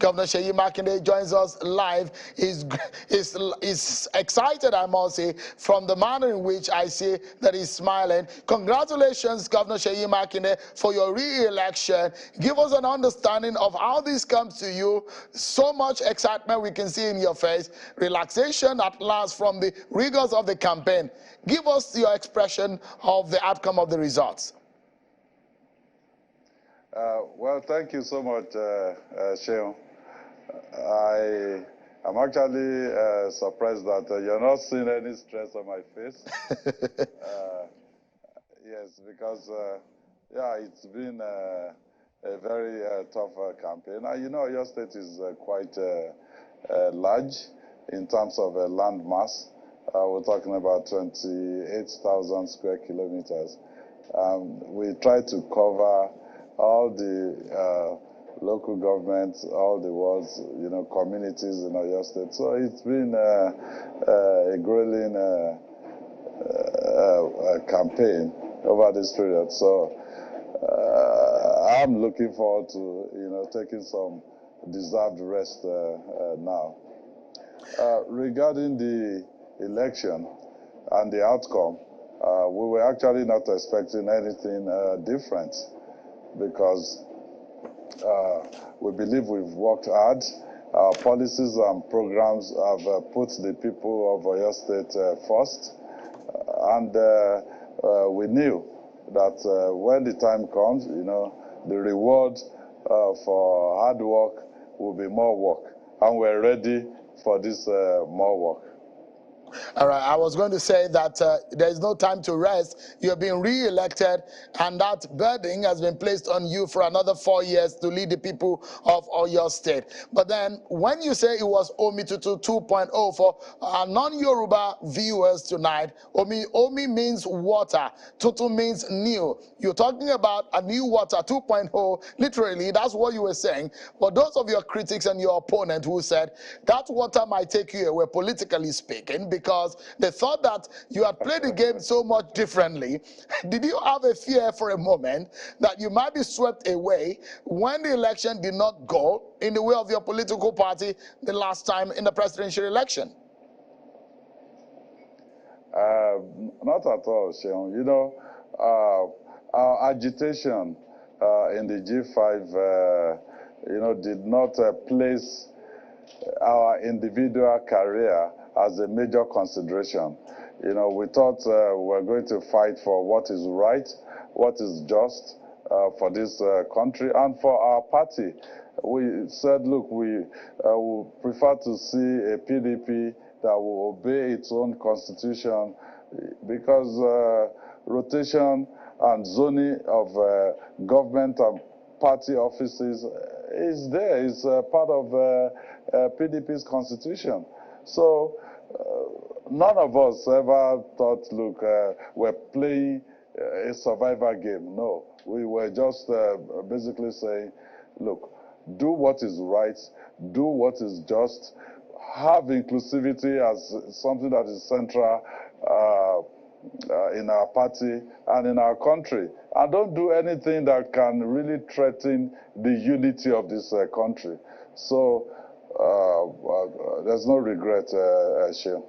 Governor Seyi Makinde joins us live. Is excited, I must say, from the manner in which I see that he's smiling. Congratulations, Governor Seyi Makinde, for your re-election. Give us an understanding of how this comes to you. So much excitement we can see in your face. Relaxation at last from the rigors of the campaign. Give us your expression of the outcome of the results. Well, thank you so much, Sheon. I'm actually surprised that you're not seeing any stress on my face. Yes, because, yeah, it's been a very tough campaign. You know, your state is quite large in terms of land mass. We're talking about 28,000 square kilometers. We try to cover all the local governments, all the wards, you know, communities in Oyo State. So it's been a grueling campaign over this period. So I'm looking forward to, you know, taking some deserved rest now. Regarding the election and the outcome, we were actually not expecting anything different, because we believe we've worked hard. Our policies and programs have put the people of Oyo State first, and we knew that when the time comes, you know, the reward for hard work will be more work, and we're ready for this more work. All right, I was going to say that there is no time to rest. You're being re-elected, and that burden has been placed on you for another 4 years to lead the people of Oyo State. But then, when you say it was Omi Tutu 2.0 for our non-Yoruba viewers tonight, Omi means water, Tutu means new. You're talking about a new water 2.0. Literally, that's what you were saying. For those of your critics and your opponent who said that water might take you away, politically speaking, because they thought that you had played the game so much differently. Did you have a fear for a moment that you might be swept away when the election did not go in the way of your political party the last time in the presidential election? Not at all, Sean. You know, our agitation in the G5, you know, did not place our individual career as a major consideration. You know, we thought we're going to fight for what is right, what is just for this country and for our party. We said, look, we would prefer to see a PDP that will obey its own constitution, because rotation and zoning of government and party offices is there, is part of PDP's constitution. So none of us ever thought, look, we're playing a survivor game. No, we were just basically saying, look, do what is right, do what is just, have inclusivity as something that is central in our party and in our country, and don't do anything that can really threaten the unity of this country. So there's no regret, Shane.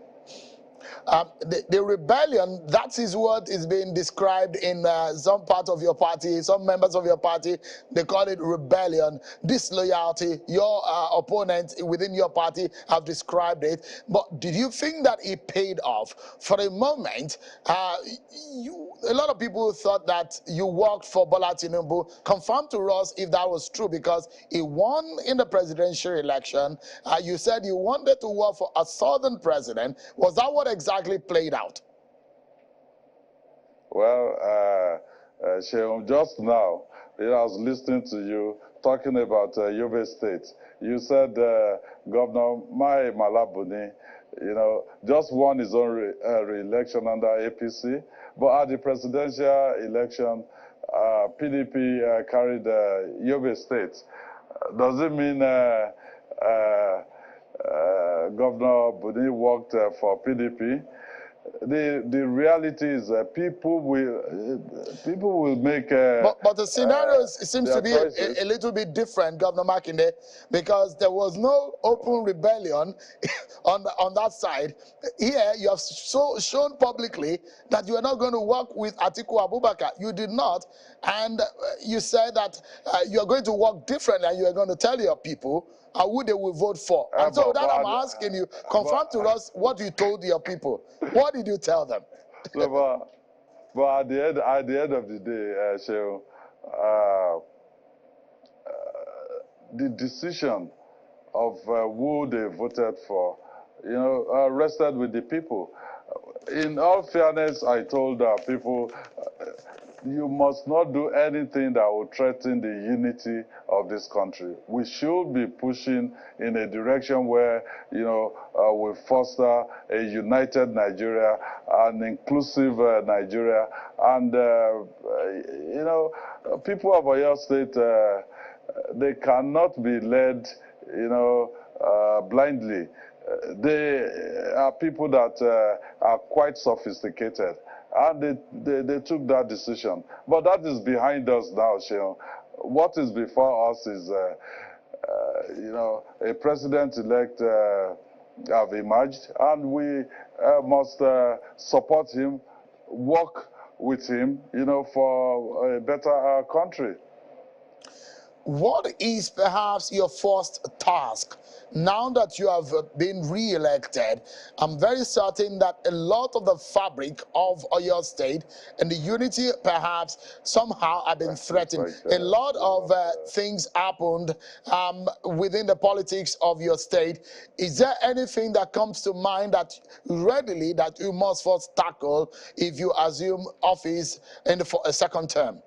The rebellion, that is what is being described in some part of your party, some members of your party, they call it rebellion, disloyalty. Your opponents within your party have described it. But did you think that it paid off? For a moment, a lot of people thought that you worked for Bola Tinubu. Confirm to us if that was true, because he won in the presidential election. You said you wanted to work for a southern president. Was that what exactly played out? Well, Sheon, just now, I was listening to you talking about Yobe State. You said Governor Mai Malabuni, you know, just won his own re-election under APC, but at the presidential election, PDP carried Yobe State. Does it mean Governor Buni worked for PDP? the reality is that people will make but the scenario seems to their be choices. a little bit different, Governor Makinde, because there was no open rebellion on that side. Here, you have shown publicly that you are not going to work with Atiku Abubakar. You did not, and you said that you are going to work differently, and you are going to tell your people who they will vote for. And so that I'm asking you, confirm to us what you told your people. What did you tell them? So, but at the end of the day, Shehu, the decision of who they voted for, rested with the people. In all fairness, I told people, you must not do anything that will threaten the unity of this country. We should be pushing in a direction where, we foster a united Nigeria, an inclusive Nigeria, and, people of Oyo State, they cannot be led, blindly. They are people that are quite sophisticated, and they took that decision. But that is behind us now, Sheon. What is before us is, a president-elect have emerged, and we must support him, work with him, for a better country. What is perhaps your first task now that you have been re-elected? I'm very certain that a lot of the fabric of your state and the unity perhaps somehow have been threatened. A lot of things happened within the politics of your state. Is there anything that comes to mind that readily that you must first tackle if you assume office in the second term?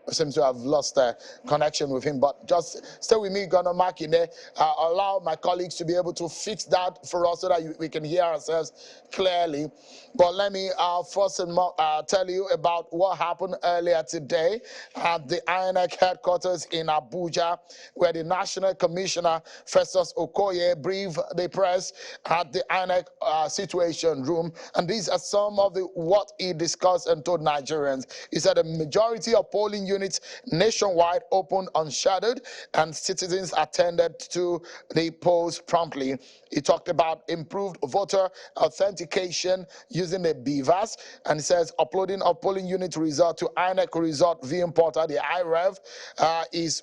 Seems to have lost connection with him, but just stay with me, Governor Makinde. Allow my colleagues to be able to fix that for us so that we can hear ourselves clearly. But let me first tell you about what happened earlier today at the INEC headquarters in Abuja, where the National Commissioner, Festus Okoye, briefed the press at the INEC situation room. And these are some of what he discussed and told Nigerians. He said a majority of polling units nationwide opened unshadowed, and citizens attended to the polls promptly. He talked about improved voter authentication using the BVAS, and he says uploading of polling unit result to INEC result viewing portal, the IREV, has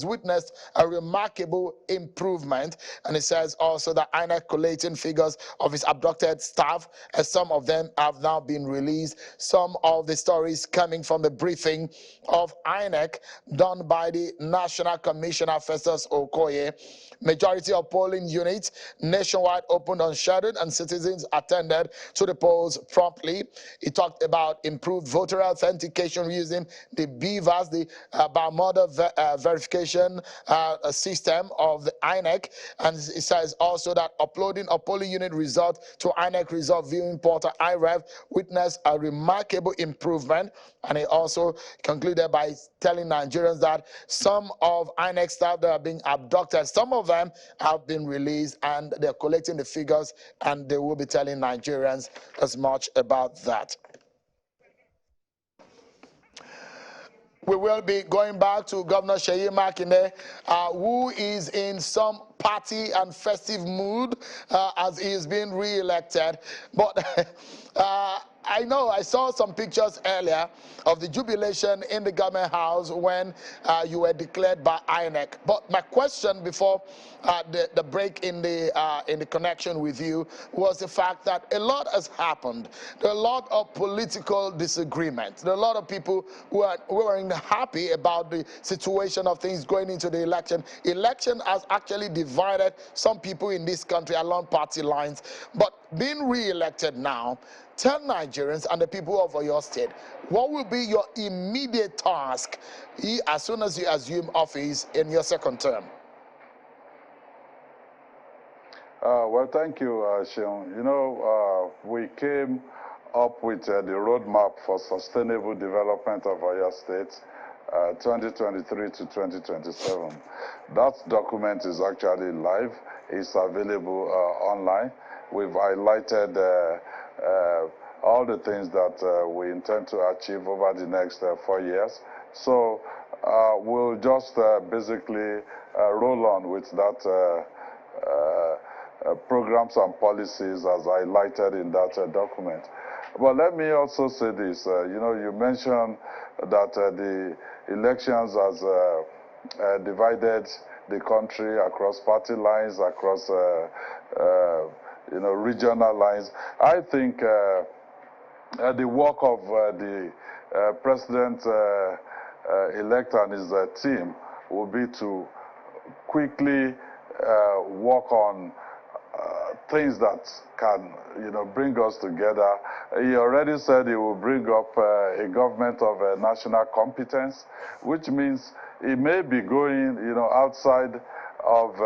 witnessed a remarkable improvement. And he says also that INEC collating figures of his abducted staff, as some of them have now been released. Some of the stories coming from the briefing of INEC done by the National Commissioner Festus Okoye. Majority of polling units nationwide opened unshadowed, and citizens attended to the polls promptly. He talked about improved voter authentication using the BVAS, the biometric verification system of the INEC, and it says also that uploading a polling unit result to INEC result viewing portal IREV witnessed a remarkable improvement. And he also concluded by telling Nigerians that some of INEC staff that are being abducted, some of them have been released, and they're collecting the figures, and they will be telling Nigerians as much about that. We will be going back to Governor Seyi Makinde, who is in some party and festive mood as he is being re-elected. But I know I saw some pictures earlier of the jubilation in the government house when you were declared by INEC. But my question before the break in the connection with you was the fact that a lot has happened. There are a lot of political disagreements. There are a lot of people who weren't happy about the situation of things going into the election. Election has actually divided some people in this country along party lines. But being re-elected now, tell Nigerians and the people of your state, what will be your immediate task as soon as you assume office in your second term? Well, thank you, Sean. We came up with the roadmap for sustainable development of our state. 2023 to 2027. That document is actually live. It's available online. We've highlighted all the things that we intend to achieve over the next 4 years. So we'll just basically roll on with that programs and policies as highlighted in that document. But let me also say this, you mentioned that the elections has divided the country across party lines, across regional lines. I think the work of the president-elect and his team will be to quickly work on things that can, bring us together. He already said he will bring up a government of national competence, which means he may be going, outside of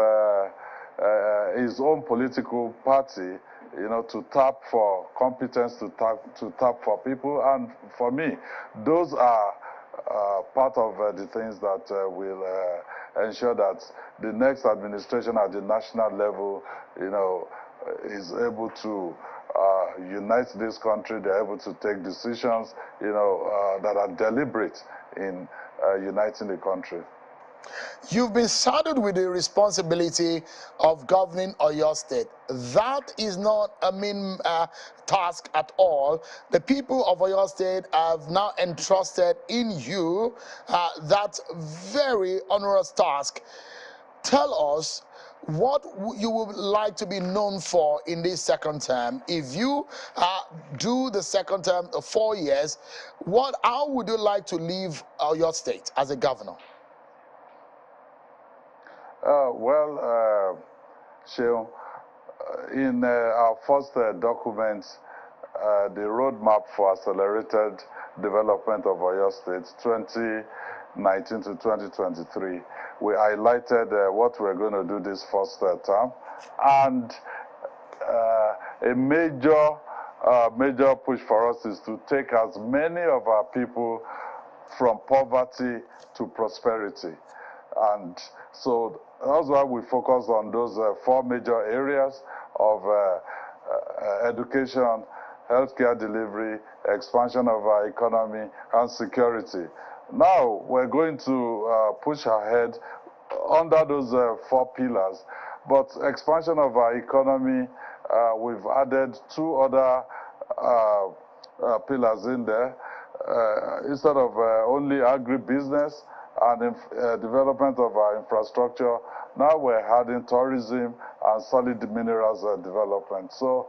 his own political party, to tap for competence, to tap for people. And for me, those are part of the things that will ensure that the next administration at the national level, is able to unite this country. They're able to take decisions, that are deliberate in uniting the country. You've been saddled with the responsibility of governing Oyo State. That is not a mean task at all. The people of Oyo State have now entrusted in you that very onerous task. Tell us what you would like to be known for in this second term. If you do the second term of 4 years, how would you like to leave Oyo State as a governor? Sheil, in our first document, the roadmap for accelerated development of Oyo State 2019 to 2023, we highlighted what we're going to do this first term, and a major push for us is to take as many of our people from poverty to prosperity. And so that's why we focus on those 4 major areas of education, healthcare delivery, expansion of our economy, and security. Now we're going to push ahead under those 4 pillars. But expansion of our economy, we've added 2 other pillars in there. Instead of only agribusiness and development of our infrastructure, now we're adding tourism and solid minerals development. So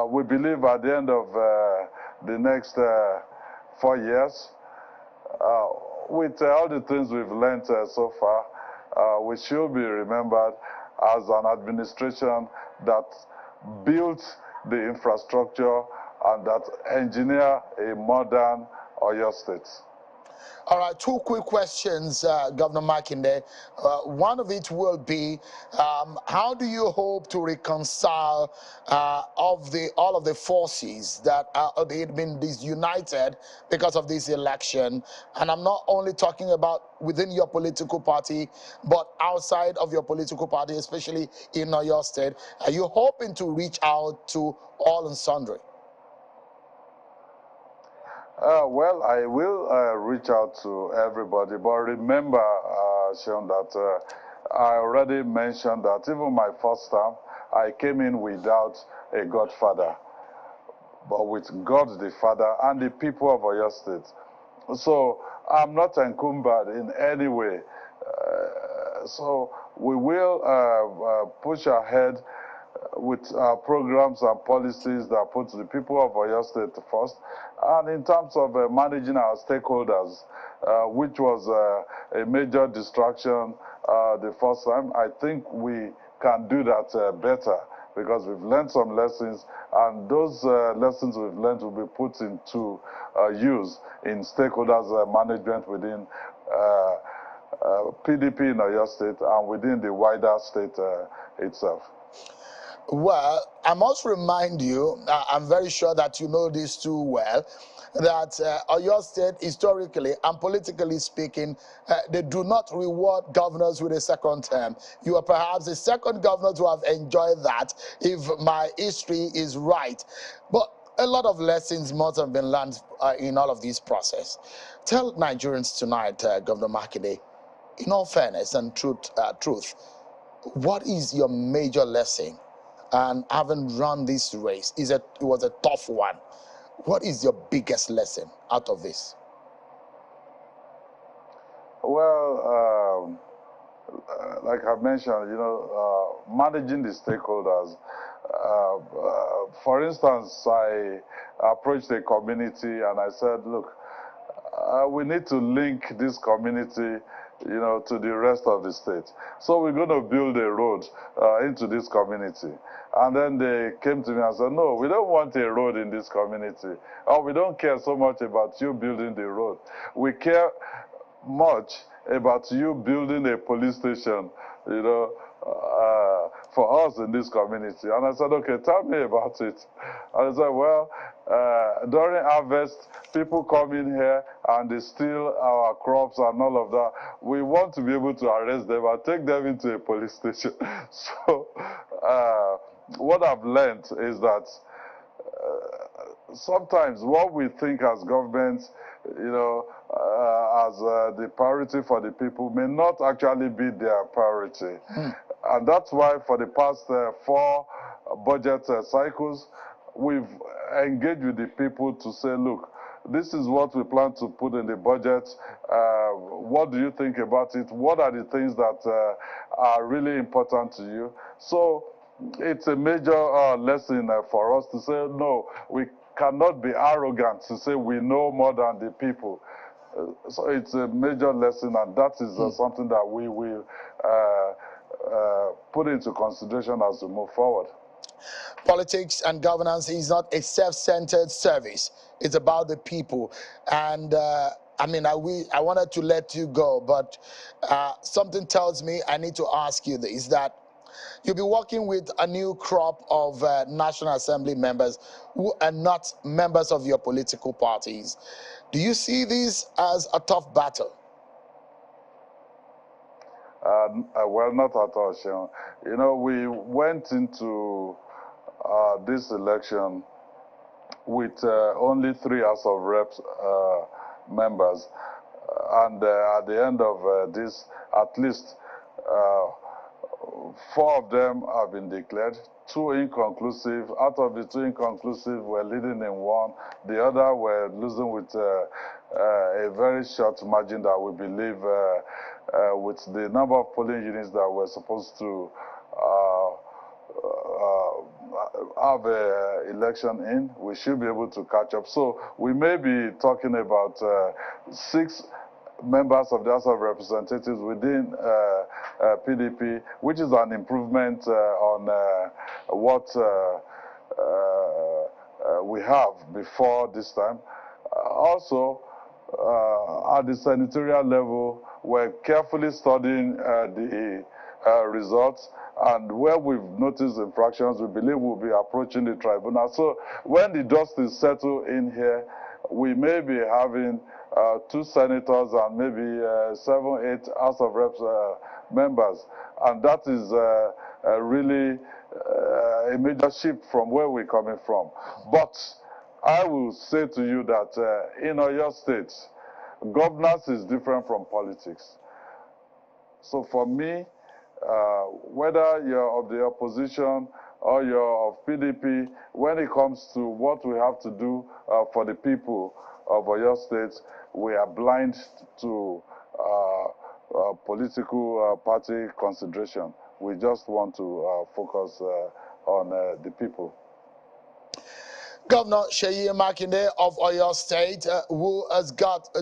we believe at the end of the next 4 years, with all the things we've learned so far, we should be remembered as an administration that built the infrastructure and that engineer a modern Oyo State. All right, 2 quick questions, Governor Makinde. One of it will be, how do you hope to reconcile all of the forces that have been disunited because of this election? And I'm not only talking about within your political party, but outside of your political party, especially in Oyo State. Are you hoping to reach out to all and sundry? Well, I will reach out to everybody, but remember, Sean, that I already mentioned that even my first term, I came in without a godfather, but with God the Father and the people of Oyo State. So I'm not encumbered in any way. So we will push ahead with programs and policies that put the people of Oyo State first. And in terms of managing our stakeholders, which was a major distraction the first time, I think we can do that better because we've learned some lessons, and those lessons we've learned will be put into use in stakeholders management within PDP in Oyo State and within the wider state itself. Well, I must remind you, I'm very sure that you know this too well, that Oyo State, historically and politically speaking, they do not reward governors with a second term. You are perhaps the second governor to have enjoyed that, if my history is right. But a lot of lessons must have been learned in all of this process. Tell Nigerians tonight, Governor Makinde, in all fairness and truth, what is your major lesson? And having run this race, it was a tough one. What is your biggest lesson out of this? Well, like I mentioned, managing the stakeholders. For instance, I approached a community and I said, look, we need to link this community, to the rest of the state. So we're going to build a road into this community. And then they came to me and said, no, we don't want a road in this community. Or we don't care so much about you building the road. We care much about you building a police station, for us in this community. And I said, okay, tell me about it. And I said, well, during harvest, people come in here and they steal our crops and all of that. We want to be able to arrest them and take them into a police station. So what I've learned is that sometimes what we think as governments, as the priority for the people may not actually be their priority. And that's why for the past 4 budget cycles, we've engaged with the people to say, look, this is what we plan to put in the budget. What do you think about it? What are the things that are really important to you? So it's a major lesson for us to say, no, we cannot be arrogant to say we know more than the people. So it's a major lesson, and that is something that we will put into consideration as we move forward. Politics and governance is not a self-centered service. It's about the people. And I wanted to let you go, but something tells me I need to ask you this, that you'll be working with a new crop of National Assembly members who are not members of your political parties. Do you see this as a tough battle? Well, not at all, Sean. We went into this election with only 3 House of Reps members. And at the end of this, at least 4 of them have been declared, 2 inconclusive. Out of the 2 inconclusive, we're leading in 1. The other were losing with a very short margin that we believe with the number of polling units that we're supposed to have an election in, we should be able to catch up. So we may be talking about 6 members of the House of Representatives within PDP, which is an improvement on what we have before this time. Also, at the senatorial level, we're carefully studying the results, and where we've noticed infractions, we believe we'll be approaching the tribunal. So when the dust is settled in here, we may be having 2 senators and maybe 7, 8 House of Reps members, and that is really a major shift from where we're coming from. But I will say to you that in Oyo State, governance is different from politics. So for me, whether you're of the opposition or you're of PDP, when it comes to what we have to do for the people of Oyo State, we are blind to political party consideration. We just want to focus on the people. Governor Seyi Makinde of Oyo State, who has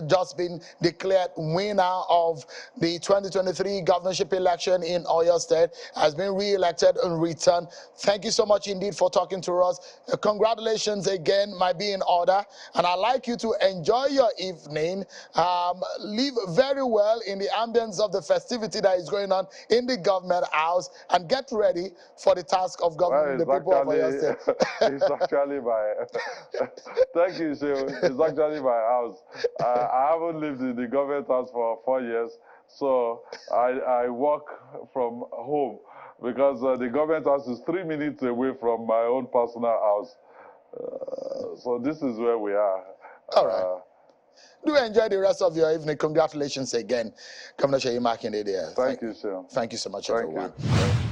just been declared winner of the 2023 governorship election in Oyo State, has been re-elected in return. Thank you so much indeed for talking to us. Congratulations again, might be in order. And I'd like you to enjoy your evening. Live very well in the ambience of the festivity that is going on in the government house, and get ready for the task of governing the people of Oyo State. It's actually my Thank you, Shehu. It's actually my house. I haven't lived in the government house for 4 years, so I work from home because the government house is 3 minutes away from my own personal house. So this is where we are. All right. Do enjoy the rest of your evening. Congratulations again, Governor Makinde. Thank you, Shehu. Thank you so much, Thank everyone. you.